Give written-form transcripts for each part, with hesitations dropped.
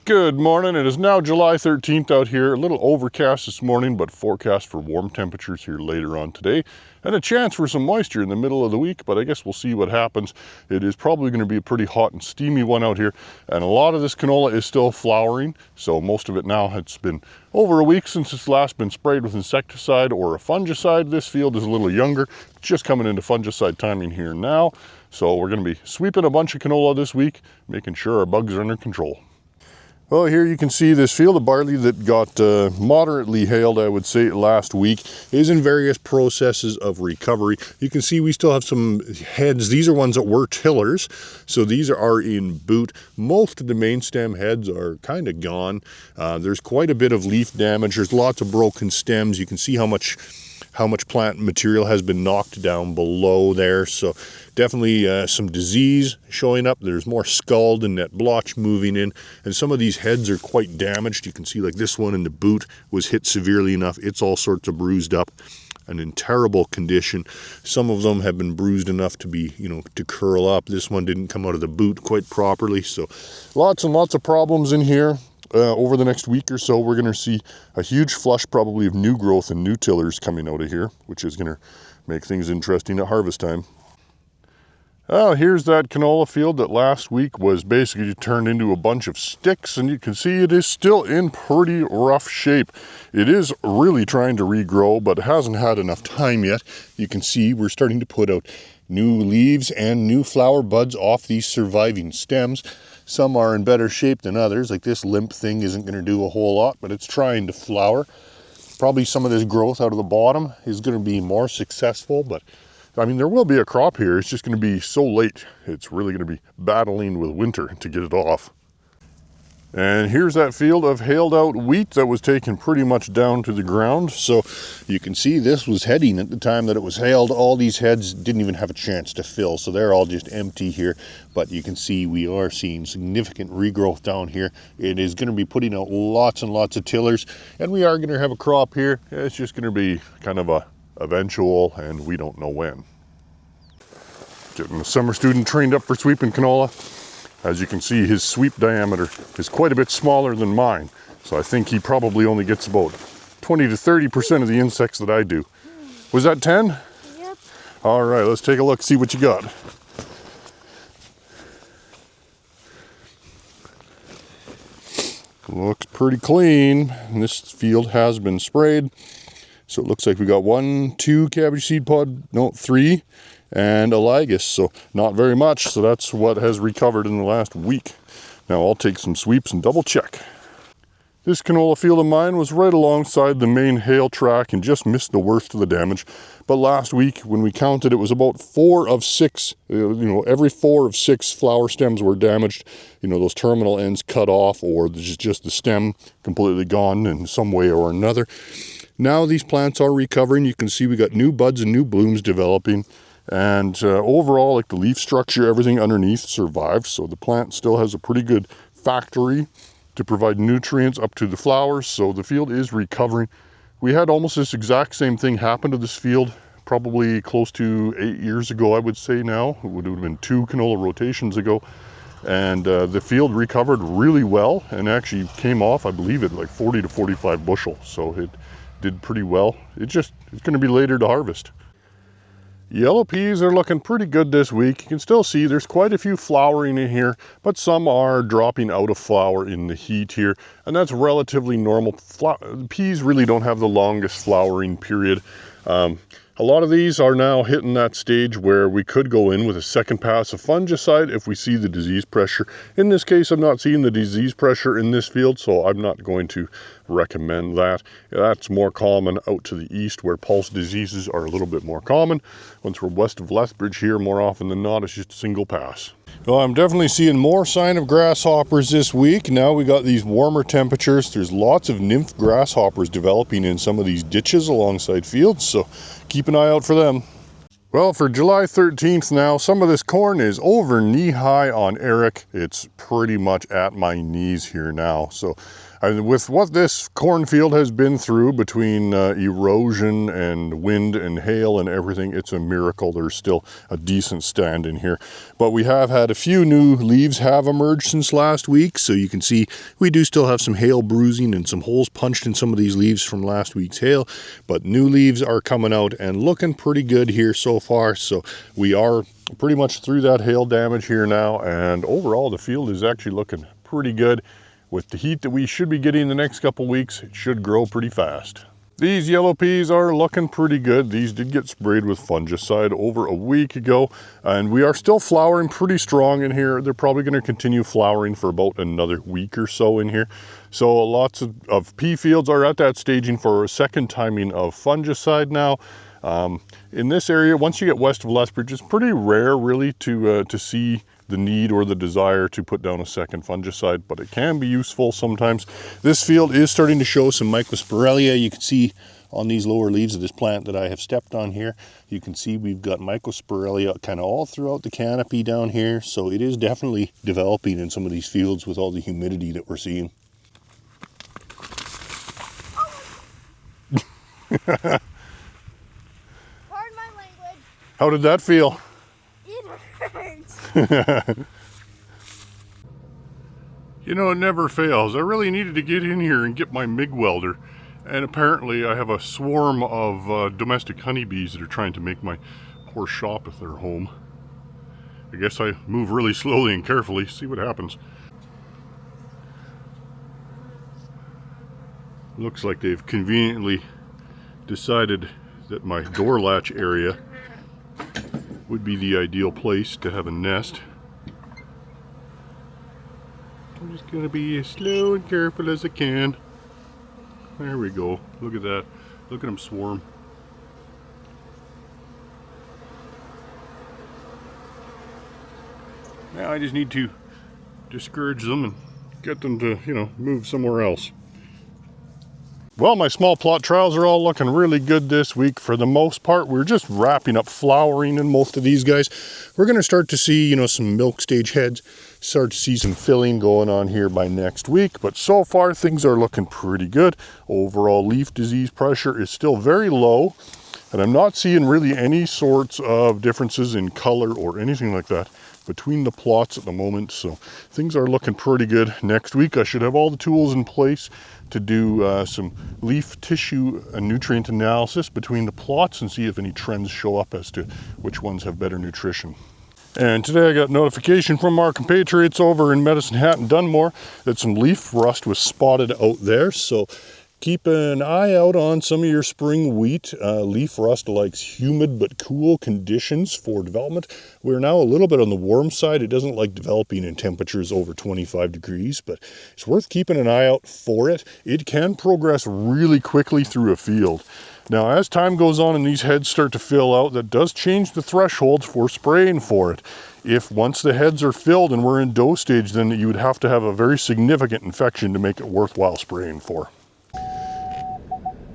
Good morning. It is now July 13th out here. A little overcast this morning, but forecast for warm temperatures here later on today. And a chance for some moisture in the middle of the week, but I guess we'll see what happens. It is probably going to be a pretty hot and steamy one out here. And a lot of this canola is still flowering. So most of it now, it's been over a week since it's last been sprayed with insecticide or a fungicide. This field is a little younger, just coming into fungicide timing here now. So we're going to be sweeping a bunch of canola this week, making sure our bugs are under control. Well, here you can see this field of barley that got moderately hailed, I would say, last week is in various processes of recovery. You can see we still have some heads. These are ones that were tillers, so these are in boot. Most of the main stem heads are kind of gone. There's quite a bit of leaf damage. There's lots of broken stems. You can see how much plant material has been knocked down below there. So definitely some disease showing up. There's more scald and net blotch moving in, and some of these heads are quite damaged. You can see like this one in the boot was hit severely enough. It's all sorts of bruised up and in terrible condition. Some of them have been bruised enough to be, to curl up. This one didn't come out of the boot quite properly. So lots and lots of problems in here. Over the next week or so, we're going to see a huge flush probably of new growth and new tillers coming out of here, which is going to make things interesting at harvest time. Well, here's that canola field that last week was basically turned into a bunch of sticks, and you can see it is still in pretty rough shape. It is really trying to regrow, but it hasn't had enough time yet. You can see we're starting to put out new leaves and new flower buds off these surviving stems. Some are in better shape than others. Like this limp thing isn't going to do a whole lot, but it's trying to flower. Probably some of this growth out of the bottom is going to be more successful, but I mean, there will be a crop here. It's just going to be so late. It's really going to be battling with winter to get it off. And here's that field of hailed out wheat that was taken pretty much down to the ground. So you can see this was heading at the time that it was hailed. All these heads didn't even have a chance to fill, so they're all just empty here. But you can see we are seeing significant regrowth down here. It is going to be putting out lots and lots of tillers, and we are going to have a crop here. It's just going to be kind of a eventual, and we don't know when. Getting the summer student trained up for sweeping canola. As you can see, his sweep diameter is quite a bit smaller than mine. So I think he probably only gets about 20 to 30% of the insects that I do. Was that 10? Yep. All right, let's take a look, see what you got. Looks pretty clean. And this field has been sprayed. So it looks like we got 1, 2 cabbage seed pod, no, 3. And a ligus, so not very much. So that's what has recovered in the last week. Now I'll take some sweeps and double check. This canola field of mine was right alongside the main hail track and just missed the worst of the damage. But last week when we counted, it was about 4 of 6, every 4 of 6 flower stems were damaged. Those terminal ends cut off, or just the stem completely gone in some way or another. Now these plants are recovering. You can see we got new buds and new blooms developing. And overall, like the leaf structure, everything underneath survived. So the plant still has a pretty good factory to provide nutrients up to the flowers. So the field is recovering. We had almost this exact same thing happen to this field probably close to 8 years ago, I would say now. It would have been 2 canola rotations ago. And the field recovered really well and actually came off, I believe, at like 40 to 45 bushel. So it did pretty well. It's going to be later to harvest. Yellow peas are looking pretty good this week. You can still see there's quite a few flowering in here, but some are dropping out of flower in the heat here, and that's relatively normal. Peas really don't have the longest flowering period. A lot of these are now hitting that stage where we could go in with a second pass of fungicide if we see the disease pressure. In this case, I'm not seeing the disease pressure in this field, so I'm not going to recommend that. That's more common out to the east where pulse diseases are a little bit more common. Once we're west of Lethbridge here, more often than not, it's just a single pass. Well, I'm definitely seeing more sign of grasshoppers this week. Now we got these warmer temperatures. There's lots of nymph grasshoppers developing in some of these ditches alongside fields, so keep an eye out for them. Well, for July 13th now, some of this corn is over knee high on Eric. It's pretty much at my knees here now. So And with what this cornfield has been through between erosion and wind and hail and everything, it's a miracle there's still a decent stand in here. But we have had a few new leaves have emerged since last week, so you can see we do still have some hail bruising and some holes punched in some of these leaves from last week's hail, but new leaves are coming out and looking pretty good here so far. So we are pretty much through that hail damage here now, and overall the field is actually looking pretty good. With the heat that we should be getting the next couple weeks, it should grow pretty fast. These yellow peas are looking pretty good. These did get sprayed with fungicide over a week ago, and we are still flowering pretty strong in here. They're probably going to continue flowering for about another week or so in here. So lots of pea fields are at that staging for a second timing of fungicide now. In this area, once you get west of Lethbridge, it's pretty rare really to see the need or the desire to put down a second fungicide, but it can be useful sometimes. This field is starting to show some mycosporilia. You can see on these lower leaves of this plant that I have stepped on here, you can see we've got mycosporilia kind of all throughout the canopy down here. So it is definitely developing in some of these fields with all the humidity that we're seeing. Pardon my language. How did that feel? You know, it never fails. I really needed to get in here and get my MIG welder, and apparently I have a swarm of domestic honeybees that are trying to make my poor shop at their home. I guess I move really slowly and carefully, see what happens. Looks like they've conveniently decided that my door latch area would be the ideal place to have a nest. I'm just gonna be as slow and careful as I can. There we go. Look at that. Look at them swarm. Now I just need to discourage them and get them to, you know, move somewhere else. Well, my small plot trials are all looking really good this week. For the most part, we're just wrapping up flowering in most of these guys. We're going to start to see, you know, some milk stage heads, start to see some filling going on here by next week. But so far, things are looking pretty good. Overall leaf disease pressure is still very low, and I'm not seeing really any sorts of differences in color or anything like that between the plots at the moment. So things are looking pretty good. Next week, I should have all the tools in place to do some leaf tissue and nutrient analysis between the plots and see if any trends show up as to which ones have better nutrition. And today I got notification from our compatriots over in Medicine Hat and Dunmore that some leaf rust was spotted out there. So keep an eye out on some of your spring wheat. Leaf rust likes humid but cool conditions for development. We're now a little bit on the warm side. It doesn't like developing in temperatures over 25 degrees, but it's worth keeping an eye out for it. It can progress really quickly through a field. Now, as time goes on and these heads start to fill out, that does change the thresholds for spraying for it. If once the heads are filled and we're in dough stage, then you would have to have a very significant infection to make it worthwhile spraying for.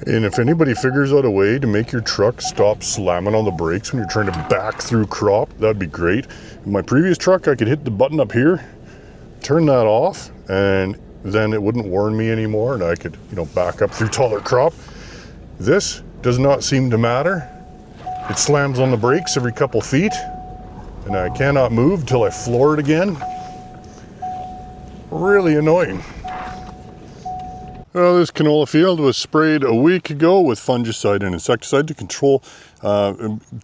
And if anybody figures out a way to make your truck stop slamming on the brakes when you're trying to back through crop, that'd be great. In my previous truck, I could hit the button up here, turn that off, and then it wouldn't warn me anymore, and I could, you know, back up through taller crop. This does not seem to matter. It slams on the brakes every couple feet, and I cannot move till I floor it again. Really annoying. Well, this canola field was sprayed a week ago with fungicide and insecticide to control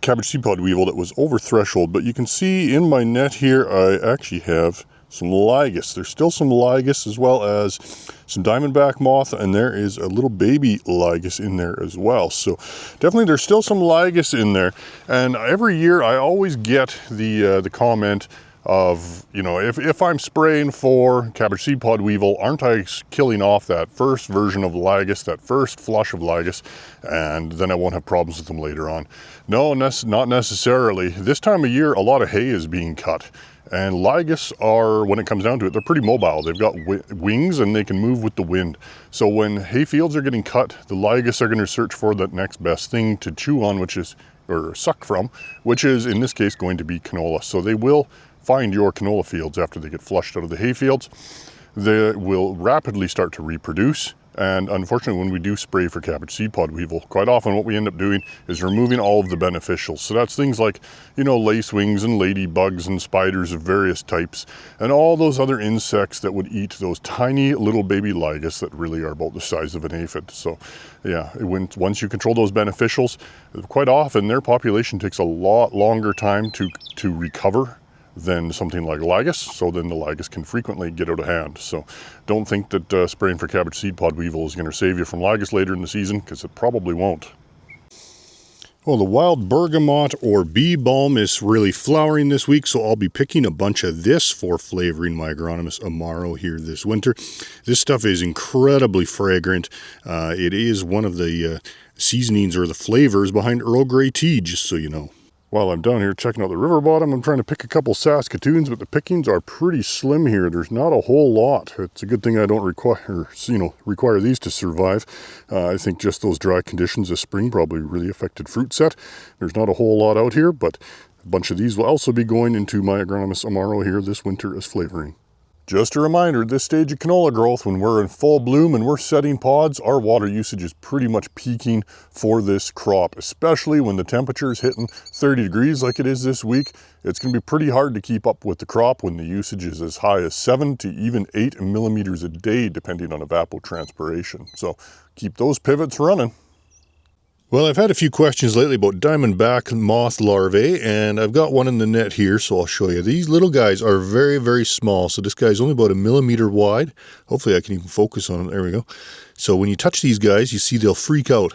cabbage seed pod weevil that was over threshold. But you can see in my net here, I actually have some ligus. There's still some ligus as well as some diamondback moth, and there is a little baby ligus in there as well. So definitely there's still some ligus in there. And every year I always get the comment of, you know, if I'm spraying for cabbage seed pod weevil, aren't I killing off that first version of ligus, that first flush of ligus, and then I won't have problems with them later on? No, not necessarily. This time of year, a lot of hay is being cut. And ligus are, when it comes down to it, they're pretty mobile. They've got wings and they can move with the wind. So when hay fields are getting cut, the ligus are going to search for that next best thing to chew on, or suck from, which is in this case going to be canola. So they will find your canola fields after they get flushed out of the hay fields. they will rapidly start to reproduce. And unfortunately, when we do spray for cabbage seed pod weevil, quite often what we end up doing is removing all of the beneficials. So that's things like, you know, lacewings and ladybugs and spiders of various types, and all those other insects that would eat those tiny little baby ligas that really are about the size of an aphid. So yeah, once you control those beneficials, quite often their population takes a lot longer time to recover than something like ligas, so then the ligas can frequently get out of hand. So don't think that spraying for cabbage seed pod weevil is going to save you from ligas later in the season, because it probably won't. Well, the wild bergamot or bee balm is really flowering this week, so I'll be picking a bunch of this for flavoring my agronomous Amaro here this winter. This stuff is incredibly fragrant. It is one of the seasonings or the flavors behind Earl Grey tea, just so you know. While I'm down here checking out the river bottom, I'm trying to pick a couple Saskatoons, but the pickings are pretty slim here. There's not a whole lot. It's a good thing I don't require these to survive. I think just those dry conditions this spring probably really affected fruit set. There's not a whole lot out here, but a bunch of these will also be going into my agronomous Amaro here this winter as flavoring. Just a reminder, this stage of canola growth, when we're in full bloom and we're setting pods, our water usage is pretty much peaking for this crop, especially when the temperature is hitting 30 degrees like it is this week. It's going to be pretty hard to keep up with the crop when the usage is as high as 7 to even 8 millimeters a day, depending on evapotranspiration. So keep those pivots running. Well, I've had a few questions lately about diamondback moth larvae, and I've got one in the net here, so I'll show you. These little guys are very, very small. So this guy's only about 1 millimeter wide. Hopefully I can even focus on it. There we go. So when you touch these guys, you see they'll freak out.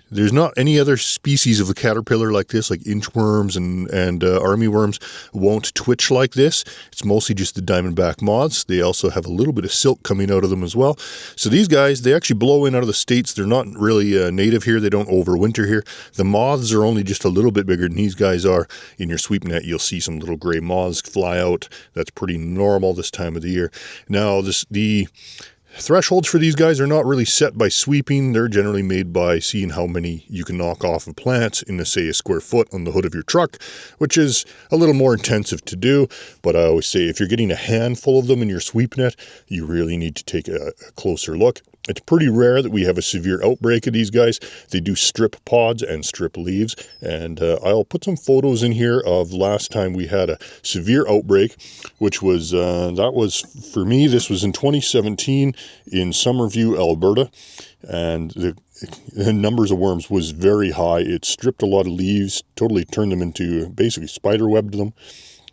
There's not any other species of a caterpillar like this, like inchworms and armyworms won't twitch like this. It's mostly just the diamondback moths. They also have a little bit of silk coming out of them as well. So these guys, they actually blow in out of the States. They're not really native here. They don't overwinter here. The moths are only just a little bit bigger than these guys are. In your sweep net, you'll see some little gray moths fly out. That's pretty normal this time of the year. Now, the thresholds for these guys are not really set by sweeping. They're generally made by seeing how many you can knock off of plants in, say, a square foot on the hood of your truck, which is a little more intensive to do. But I always say if you're getting a handful of them in your sweep net, you really need to take a closer look. It's pretty rare that we have a severe outbreak of these guys. They do strip pods and strip leaves, and I'll put some photos in here of last time we had a severe outbreak, which was, that was, for me, this was in 2017 in Somerview, Alberta, and the numbers of worms was very high. It stripped a lot of leaves, totally turned them into, basically spiderwebbed them,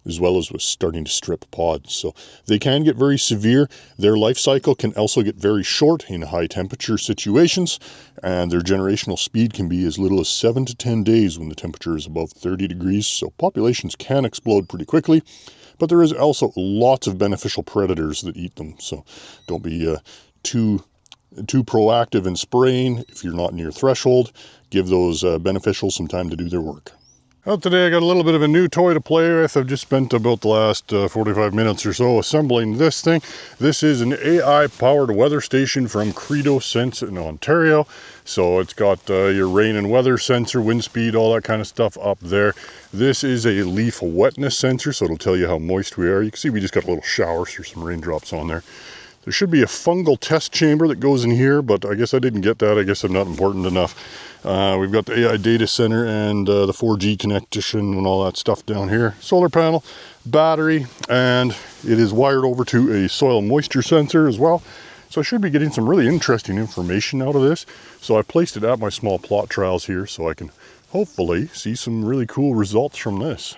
as well as was starting to strip pods. So they can get very severe. Their life cycle can also get very short in high temperature situations, and their generational speed can be as little as 7 to 10 days when the temperature is above 30 degrees. So populations can explode pretty quickly, but there is also lots of beneficial predators that eat them. So don't be too proactive in spraying if you're not near threshold. Give those beneficials some time to do their work. Well, today I got a little bit of a new toy to play with. I've just spent about the last 45 minutes or so assembling this thing. This is an AI-powered weather station from Credo Sense in Ontario. So it's got your rain and weather sensor, wind speed, all that kind of stuff up there. This is a leaf wetness sensor, so it'll tell you how moist we are. You can see we just got a little shower, so some raindrops on there. There should be a fungal test chamber that goes in here, but I guess I didn't get that. I guess I'm not important enough. We've got the AI data center and the 4G connection and all that stuff down here. Solar panel, battery, and it is wired over to a soil moisture sensor as well. So I should be getting some really interesting information out of this. So I placed it at my small plot trials here so I can hopefully see some really cool results from this.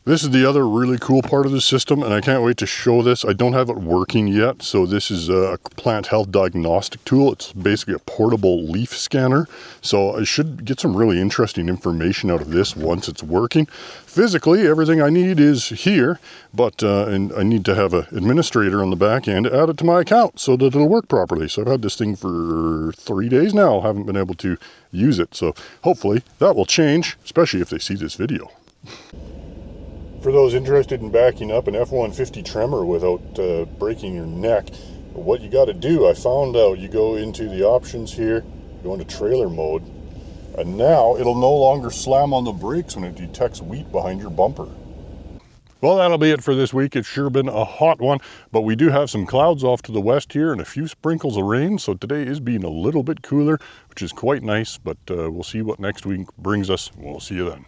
This is the other really cool part of the system, and I can't wait to show this. I don't have it working yet, so this is a plant health diagnostic tool. It's basically a portable leaf scanner, so I should get some really interesting information out of this once it's working. Physically, everything I need is here, but and I need to have an administrator on the back end add it to my account so that it'll work properly. So I've had this thing for 3 days now. I haven't been able to use it, so hopefully that will change, especially if they see this video. For those interested in backing up an F-150 Tremor without breaking your neck, what you got to do, I found out, you go into the options here, go into trailer mode, and now it'll no longer slam on the brakes when it detects wheat behind your bumper. Well, that'll be it for this week. It's sure been a hot one, but we do have some clouds off to the west here and a few sprinkles of rain. So today is being a little bit cooler, which is quite nice, but we'll see what next week brings us. We'll see you then.